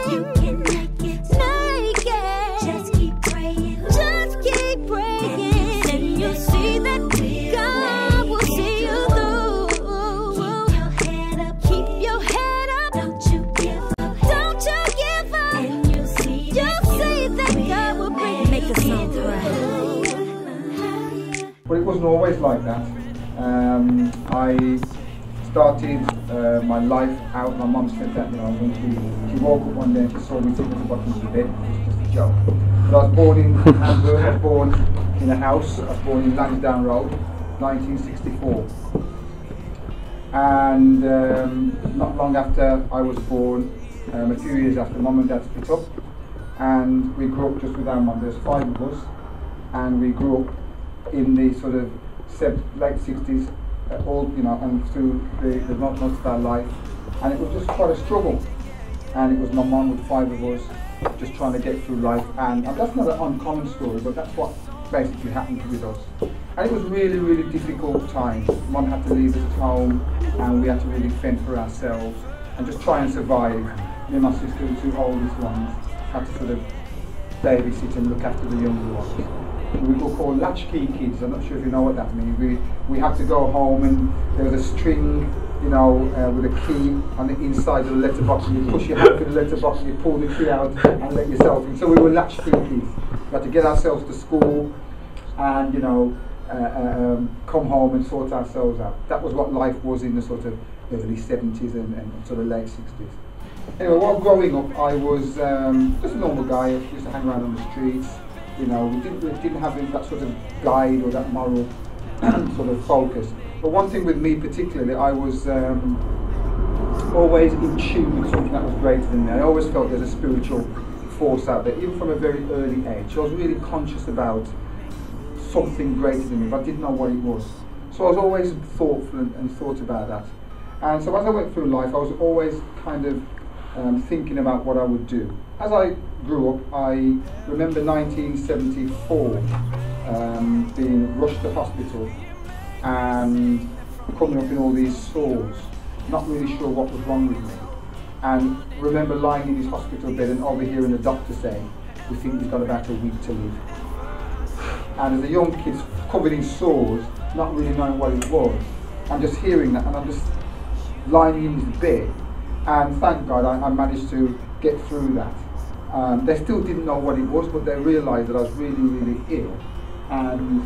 You can make it. Just keep praying. Just keep praying. And you'll see that God will see you through. Keep your head up. Don't you give up. Don't you give up. And you'll see that God will bring. Make a song cry. But it wasn't always like that. I started my life out. My mum said that, when she woke up one day and she saw me sitting at the bottom of the bed. It was just a joke. But I was born in Hamburg. I was born in a house. I was born in Lansdowne Road, 1964. And not long after I was born, a few years after, Mum and Dad split up, and we grew up just with our mum. There's 5 of us, and we grew up in the sort of late 60s, and through the most of our life, and it was just quite a struggle. And it was my mum with 5 of us, just trying to get through life, and that's not an uncommon story, but that's what basically happened with us. And it was really, really difficult time. Mum had to leave us at home, and we had to really fend for ourselves and just try and survive. Me and my sister, the 2 oldest ones, had to sort of babysit and look after the younger ones. We were called latchkey kids. I'm not sure if you know what that means. We had to go home, and there was a string, with a key on the inside of the letterbox, and you push your hand through the letterbox and you pull the key out and let yourself in. So we were latchkey kids. We had to get ourselves to school and come home and sort ourselves out. That was what life was in the sort of early 70s and sort of late 60s. Anyway, while growing up, I was just a normal guy. I used to hang around on the streets. We didn't have that sort of guide or that moral sort of focus. But one thing with me particularly, I was always in tune with something that was greater than me. I always felt there's a spiritual force out there, even from a very early age. So I was really conscious about something greater than me, but I didn't know what it was. So I was always thoughtful and thought about that. And so as I went through life, I was always kind of thinking about what I would do. As I grew up, I remember 1974 being rushed to hospital and coming up in all these sores, not really sure what was wrong with me. And remember lying in his hospital bed and overhearing the doctor saying, "We think he's got about a week to live." And as a young kid, covered in sores, not really knowing what it was, I'm just hearing that, and I'm just lying in his bed. And thank God I managed to get through that. They still didn't know what it was, but they realised that I was really, really ill, and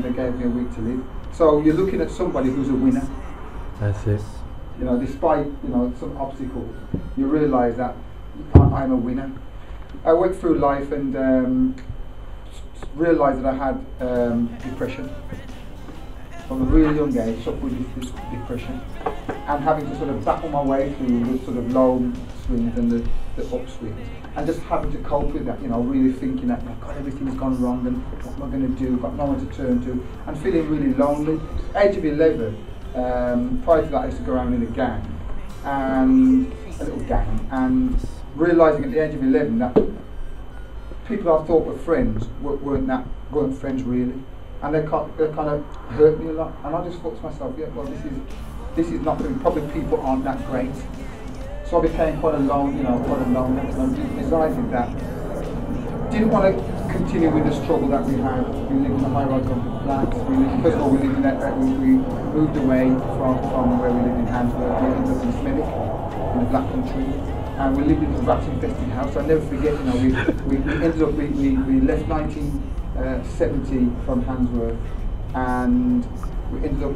they gave me a week to live. So you're looking at somebody who's a winner. That's it. Despite some obstacles, you realise that I'm a winner. I went through life and realised that I had depression. From a really young age, suffered with this depression, and having to sort of battle my way through the sort of low swings and the upswings, and just having to cope with that, really thinking that, oh God, everything's gone wrong, and what am I going to do? Got no one to turn to, and feeling really lonely. Age of 11, prior to that, I used to go around in a gang, and a little gang, and realising at the age of 11 that people I thought were friends weren't friends really. And they kind of hurt me a lot, and I just thought to myself, yeah, well, this is not really, probably people aren't that great. So I became quite alone, and I decided that didn't want to continue with the struggle that we had. We lived in a high-rise flats. First of all, we moved away from where we lived in Hansworth. We ended up in Smethwick, in the Black Country, and we lived in a rat-infested house. I'll never forget, we ended up, we left 1970 from Hansworth, and we ended up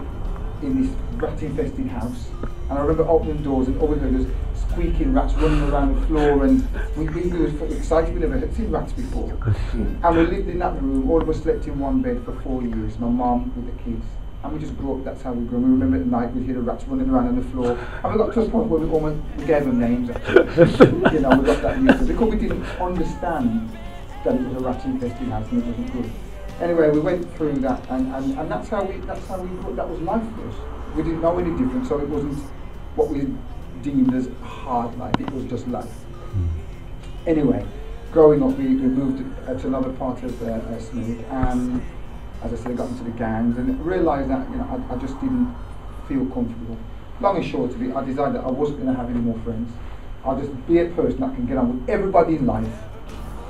in this rat-infested house. And I remember opening doors, and all we heard was squeaking rats running around the floor, and we were excited. We never had seen rats before. And we lived in that room. All of us slept in one bed for 4 years. My mum with the kids, and we just grew up. That's how we grew. And we remember at night we'd hear the rats running around on the floor, and we got to a point where we gave them names. We got that used to it, because we didn't understand that it was a rat-infested house and it wasn't good. Anyway, we went through that, and that's how we grew up. That was life for us. We didn't know any different, so it wasn't what we deemed as hard life. It was just life. Anyway, growing up, we moved to another part of Smithwick, and as I said, I got into the gangs and realised that I just didn't feel comfortable. Long and short of it, I decided that I wasn't going to have any more friends. I'll just be a person that can get on with everybody in life,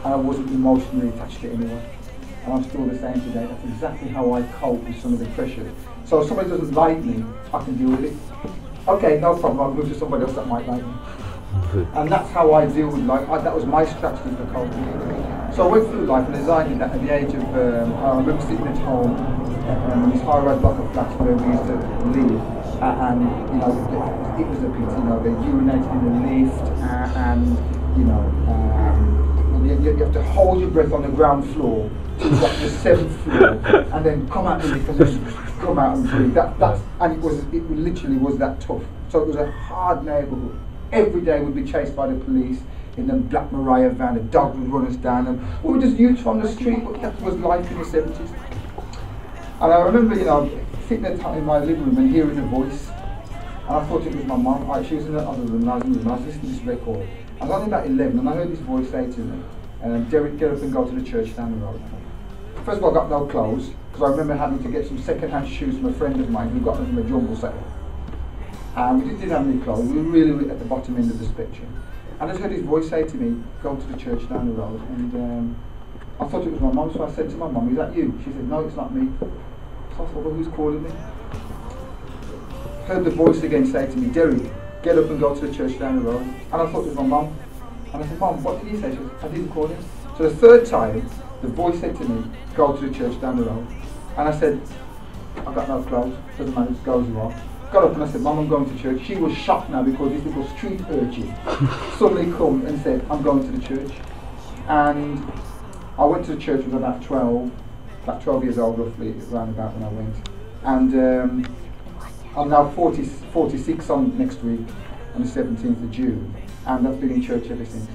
and I wasn't emotionally attached to anyone. And I'm still the same today. That's exactly how I cope with some of the pressures. So if somebody doesn't like me, I can deal with it. Okay, no problem, I'll move to somebody else that might like me. And that's how I deal with life. That was my strategy for coping. So I went through life and decided that at the age of, I remember sitting at home in this high-rise block of flats where we used to live, and you know, it was a pity, you know, they urinated in the lift, and you know, you have to hold your breath on the ground floor till you got to the 7th floor, and then come out the lift and then come out and breathe. And it literally was that tough. So it was a hard neighbourhood. Every day we'd be chased by the police in the Black Maria van, the dog would run us down, and we were just youths on the street, but that was life in the 70s. And I remember, you know, sitting in my living room and hearing a voice, and I thought it was my mum. She was in the other room, and I was in the room, and I was listening to this record. I was only about 11, and I heard this voice say to me, Dereck, get up and go to the church down the road. First of all, I got no clothes, because I remember having to get some second-hand shoes from a friend of mine who got them from a jumble sale. And we didn't have any clothes, we were really at the bottom end of the spectrum. And I just heard his voice say to me, go to the church down the road. And I thought it was my mum, so I said to my mum, is that you? She said, no, it's not me. So I thought, well, who's calling me? Heard the voice again say to me, Dereck, get up and go to the church down the road. And I thought it was my mum. And I said, Mum, what did he say? She said, I didn't call him. So the third time, the voice said to me, go to the church down the road. And I said, I've got no clothes, doesn't matter, just go as you are. Got up and I said, Mum, I'm going to church. She was shocked now because this little street urchin suddenly come and said, I'm going to the church. And I went to the church when I was about 12 years old roughly, around about when I went. And I'm now 46 on next week, on the 17th of June, and I've been in church ever since.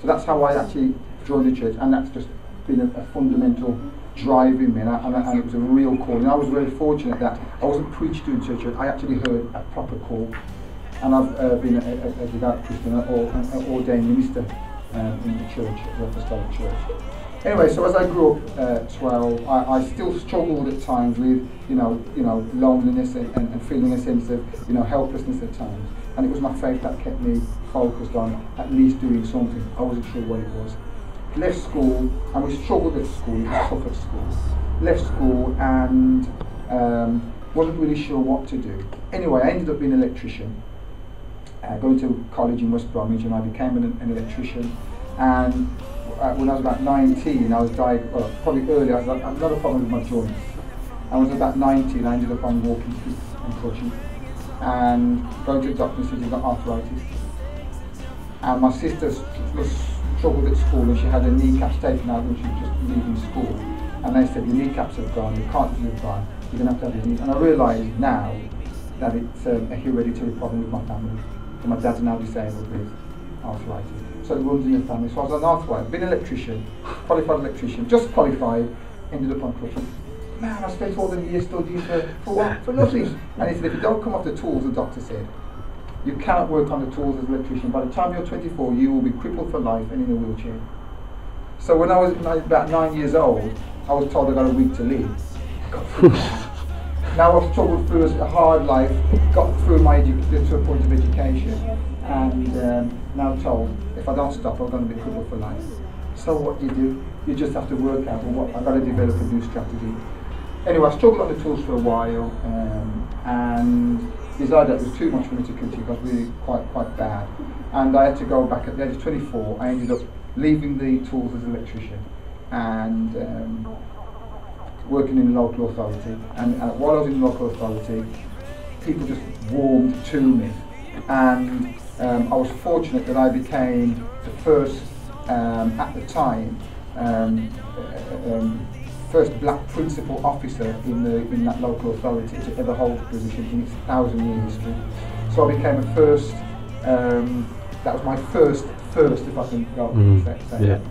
So that's how I actually joined the church, and that's just been a fundamental drive in me, and it was a real call. And I was very fortunate that I wasn't preached to in church, I actually heard a proper call. And I've been a devout Christian, an ordained minister in the church, the Apostolic Church. Anyway, so as I grew up 12, I still struggled at times with, you know, loneliness and feeling a sense of, you know, helplessness at times. And it was my faith that kept me focused on at least doing something. I wasn't sure what it was. Left school, and we struggled at school, it was tough at school. Left school and wasn't really sure what to do. Anyway, I ended up being an electrician, going to college in West Bromwich, and I became an electrician. And when I was about 19, I was diagnosed, probably early, I had another problem with my joints. I was about 19, I ended up on walking sticks and crutches, and going to the doctor and said, you've got arthritis. And my sister struggled at school, and she had her kneecaps taken out when she was just leaving school. And they said, your kneecaps have gone, your cartilage have gone, you're going to have your knees. And I realise now that it's a hereditary problem with my family. So my dad's now disabled with arthritis. So it runs in the family. So I was an arthritis, been an electrician, qualified electrician, just qualified, ended up on crutches. Man, I spent all the years studying for what? For nothing. And he said, if you don't come off the tools, the doctor said, you cannot work on the tools as an electrician. By the time you're 24, you will be crippled for life and in a wheelchair. So when I was about 9 years old, I was told I got a week to live. Got through that. Now I've struggled through a hard life, got through to a point of education, and now told, if I don't stop, I'm going to be crippled for life. So what do? You just have to work out, well, I've got to develop a new strategy. Anyway, I struggled on the tools for a while, and decided that it was too much for me to continue. I was really quite bad, and I had to go back at the age of 24. I ended up leaving the tools as an electrician and working in the local authority. And while I was in the local authority, people just warmed to me, and I was fortunate that I became the first, at the time, first black principal officer in that local authority to ever hold the position in its 1,000-year history. So I became a first, that was my first, if I can say that much.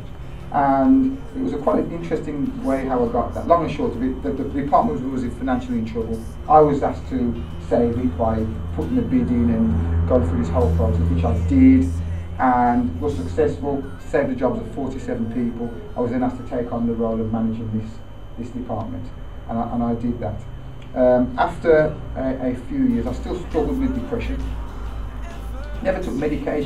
And it was quite an interesting way how I got that. Long and short of it, the department was financially in trouble. I was asked to save it by putting a bid in and going through this whole process, which I did, and was successful, saved the jobs of 47 people. I was then asked to take on the role of managing this department, and I did that. After a few years, I still struggled with depression. Never took medication.